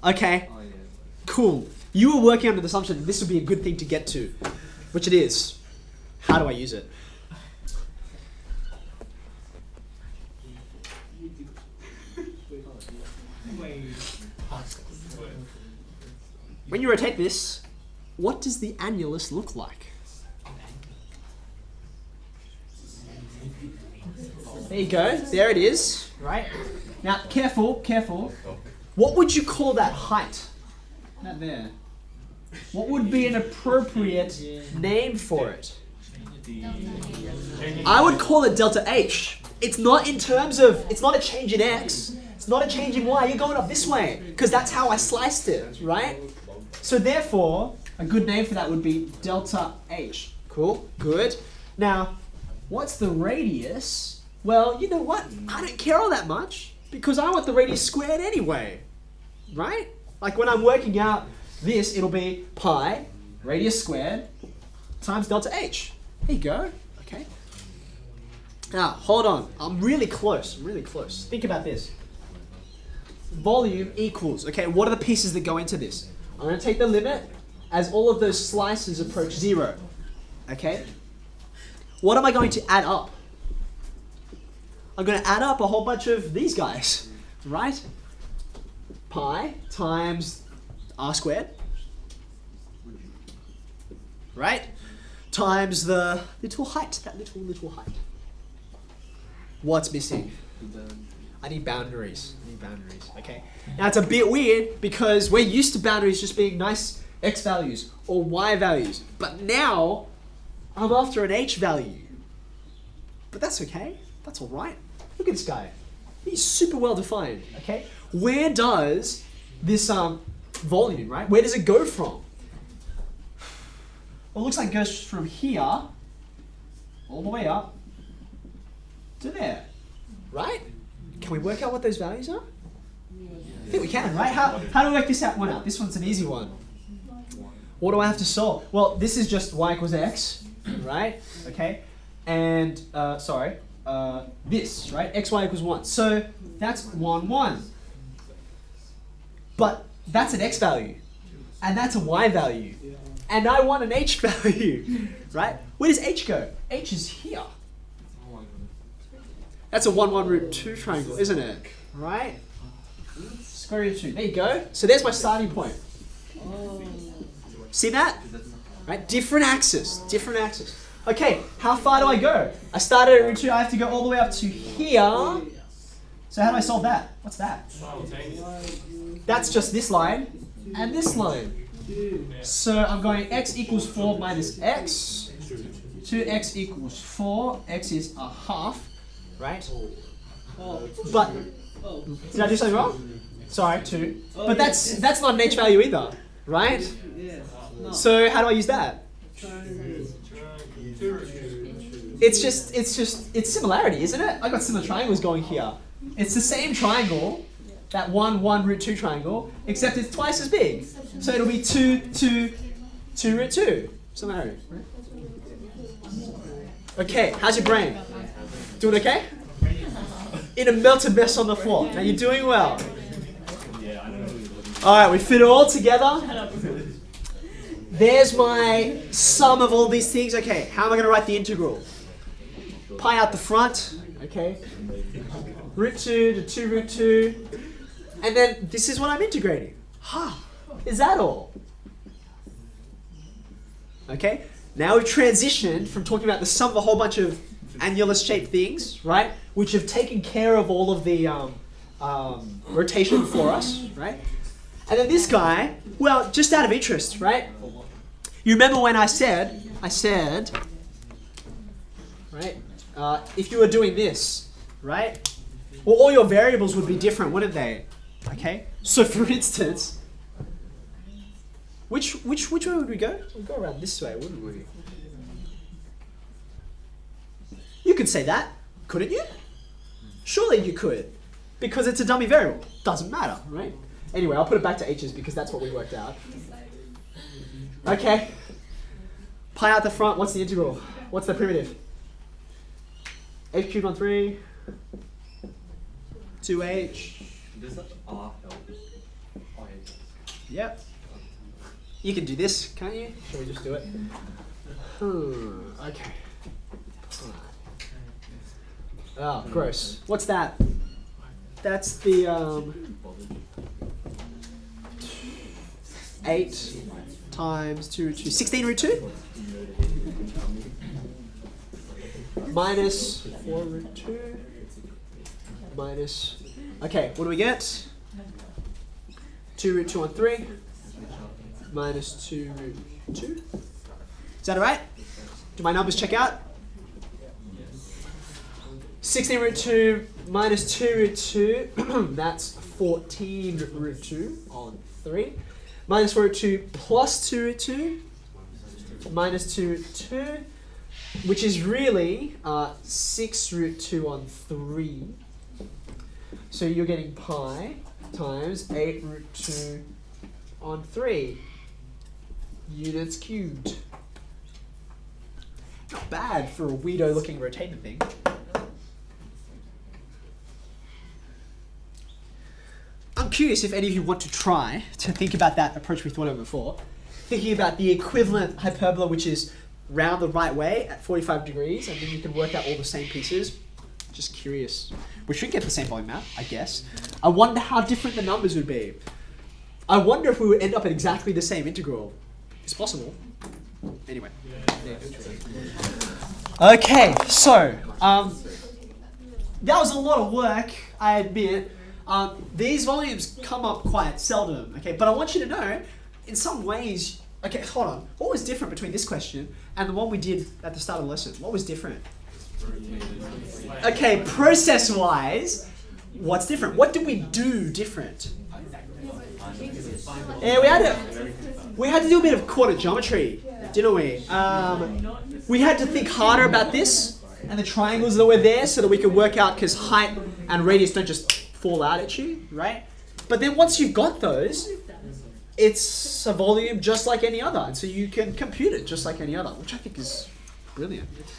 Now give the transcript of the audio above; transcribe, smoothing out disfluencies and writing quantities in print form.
Okay, Oh, yeah. cool. You were working under the assumption this would be a good thing to get to, which it is. How do I use it? When you rotate this, what does the annulus look like? There you go. There it is. Right. Now, careful, careful. What would you call that height? That there. What would be an appropriate name for it? I would call it delta H. It's not in terms of, it's not a change in X. It's not a change in Y. You're going up this way because that's how I sliced it, right? So therefore, a good name for that would be delta H. Cool, good. Now, what's the radius? Well, you know what? I don't care all that much because I want the radius squared anyway, right? Like when I'm working out this, it'll be pi, radius squared, times delta H. There you go, okay. Now, hold on. I'm really close, Think about this. Volume equals, okay, what are the pieces that go into this? I'm going to take the limit as all of those slices approach 0, okay? What am I going to add up? I'm going to add up a whole bunch of these guys, right? Pi times r squared, right? Times the little height, that little height. What's missing? I need boundaries. Okay? Now it's a bit weird because we're used to boundaries just being nice x values or y values. But now I'm after an h value. But that's okay. That's all right. Look at this guy. He's super well defined. Okay? Where does this volume, right? Where does it go from? Well, it looks like it goes from here all the way up to there, right? Can we work out what those values are? I think we can, right? How do we work this one out? This one's an easy one. What do I have to solve? Well, this is just y equals x, right? Okay, and this, right? X, y equals 1. So that's 1, 1. But that's an x value, and that's a y value, and I want an h value, right? Where does h go? H is here. That's a 1, 1 root 2 triangle, isn't it? Right? Square root of 2. There you go. So there's my starting point. See that? Right? Different axis. Okay, how far do I go? I started at root 2. I have to go all the way up to here. So how do I solve that? What's that? That's just this line and this line. So I'm going x equals 4 minus x. 2x equals 4. X is a half. Right? But did I do something wrong? Sorry, 2. But that's not an h value either, right? So how do I use that? It's similarity, isn't it? I got similar triangles going here. It's the same triangle, that 1, 1 root 2 triangle, except it's twice as big. So it'll be 2, 2, 2 root 2. Similarity. Right? Okay, how's your brain? Doing okay? In a melted mess on the floor. Now you're doing well. Alright, we fit it all together. There's my sum of all these things. Okay, how am I going to write the integral? Pi out the front. Okay. Root 2 to 2 root 2. And then this is what I'm integrating. Is that all? Okay. Now we've transitioned from talking about the sum of a whole bunch of annulus shaped things, right? Which have taken care of all of the rotation for us, right? And then this guy, well, just out of interest, right? You remember when I said, right? If you were doing this, right? Well, all your variables would be different, wouldn't they? Okay. So for instance, which way would we go? We'd go around this way, wouldn't we? You could say that, couldn't you? Surely you could, because it's a dummy variable. Doesn't matter, right? Anyway, I'll put it back to h's because that's what we worked out. Okay. Pi out the front, what's the integral? What's the primitive? H cubed on 3, 2h. Does that R help? Yep. You can do this, can't you? Shall we just do it? Okay. Oh, gross. What's that? That's the 8 times 2 root 2. 16 root 2? Minus 4 root 2. Minus... Okay, what do we get? 2 root 2 on 3. Minus 2 root 2. Is that alright? Do my numbers check out? 16 root 2 minus 2 root 2. That's 14 root 2 on 3. Minus 4 root 2 plus 2 root 2. Minus 2 root 2. Which is really 6 root 2 on 3. So you're getting pi times 8 root 2 on 3 units cubed. Not bad for a weirdo looking rotating thing. I'm curious if any of you want to try to think about that approach we thought of before. Thinking about the equivalent hyperbola, which is round the right way at 45 degrees, and then you can work out all the same pieces. Just curious. We should get the same volume out, I guess. I wonder how different the numbers would be. I wonder if we would end up at exactly the same integral. It's possible. Anyway. Okay, so that was a lot of work, I admit. These volumes come up quite seldom, okay? But I want you to know, in some ways, okay, hold on. What was different between this question and the one we did at the start of the lesson? What was different? Okay, process-wise, what's different? What did we do different? Yeah, we had to do a bit of quarter geometry, didn't we? We had to think harder about this and the triangles that were there so that we could work out, because height and radius don't just fall out at you, right? But then once you've got those, it's a volume just like any other, and so you can compute it just like any other, which I think is brilliant.